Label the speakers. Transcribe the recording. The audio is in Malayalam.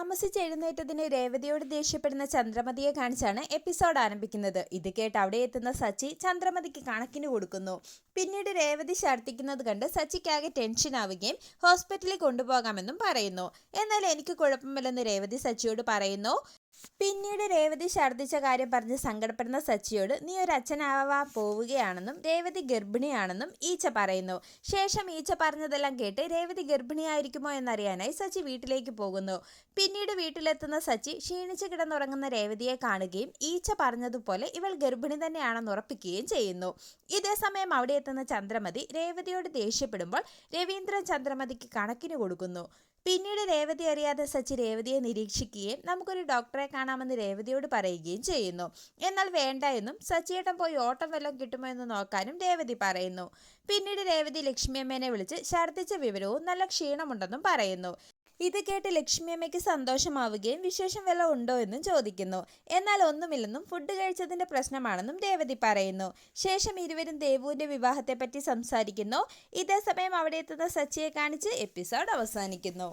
Speaker 1: താമസിച്ചെഴുന്നേറ്റതിന് രേവതിയോട് ദേഷ്യപ്പെടുന്ന ചന്ദ്രമതിയെ കാണിച്ചാണ് എപ്പിസോഡ് ആരംഭിക്കുന്നത്. ഇത് കേട്ട് അവിടെ എത്തുന്ന സച്ചി ചന്ദ്രമതിക്ക് കണക്കിന് കൊടുക്കുന്നു. പിന്നീട് രേവതി ഛർദ്ദിക്കുന്നത് കണ്ട് സച്ചിക്കാകെ ടെൻഷൻ ആവുകയും ഹോസ്പിറ്റലിൽ കൊണ്ടുപോകാമെന്നും പറയുന്നു. എന്നാൽ എനിക്ക് കുഴപ്പമില്ലെന്ന് രേവതി സച്ചിയോട് പറയുന്നു. പിന്നീട് രേവതി ഛർദ്ദിച്ച കാര്യം പറഞ്ഞ് സങ്കടപ്പെടുന്ന സച്ചിയോട് നീ ഒരു അച്ഛനാവാൻ പോവുകയാണെന്നും രേവതി ഗർഭിണിയാണെന്നും ഈച്ച പറയുന്നു. ശേഷം ഈച്ച പറഞ്ഞതെല്ലാം കേട്ട് രേവതി ഗർഭിണിയായിരിക്കുമോ എന്നറിയാനായി സച്ചി വീട്ടിലേക്ക് പോകുന്നു. പിന്നീട് വീട്ടിലെത്തുന്ന സച്ചി ക്ഷീണിച്ച് കിടന്നുറങ്ങുന്ന രേവതിയെ കാണുകയും ഈച്ച പറഞ്ഞതുപോലെ ഇവൾ ഗർഭിണി തന്നെയാണെന്ന് ഉറപ്പിക്കുകയും ചെയ്യുന്നു. ഇതേസമയം അവിടെ എത്തുന്ന ചന്ദ്രമതി രേവതിയോട് ദേഷ്യപ്പെടുമ്പോൾ രവീന്ദ്രൻ ചന്ദ്രമതിക്ക് കണക്കിന് കൊടുക്കുന്നു. പിന്നീട് രേവതി അറിയാതെ സച്ചി രേവതിയെ നിരീക്ഷിക്കുകയും നമുക്കൊരു ഡോക്ടറെ കാണാമെന്ന് രേവതിയോട് പറയുകയും ചെയ്യുന്നു. എന്നാൽ വേണ്ട എന്നും സച്ചിയേട്ടൻ പോയി ഓട്ടം വല്ലതും കിട്ടുമോ എന്ന് നോക്കാനും രേവതി പറയുന്നു. പിന്നീട് രേവതി ലക്ഷ്മിയമ്മേനെ വിളിച്ച് ഛർദ്ദിച്ച വിവരവും നല്ല ക്ഷീണമുണ്ടെന്നും പറയുന്നു. ഇത് കേട്ട് ലക്ഷ്മിയമ്മയ്ക്ക് സന്തോഷമാവുകയും വിശേഷം വല്ലതും ഉണ്ടോ എന്നും ചോദിക്കുന്നു. എന്നാൽ ഒന്നുമില്ലെന്നും ഫുഡ് കഴിച്ചതിന്റെ പ്രശ്നമാണെന്നും രേവതി പറയുന്നു. ശേഷം ഇരുവരും ദേവുവിന്റെ വിവാഹത്തെപ്പറ്റി സംസാരിക്കുന്നു. ഇതേസമയം അവിടെ എത്തുന്ന സച്ചിയെ കാണിച്ച് എപ്പിസോഡ് അവസാനിക്കുന്നു.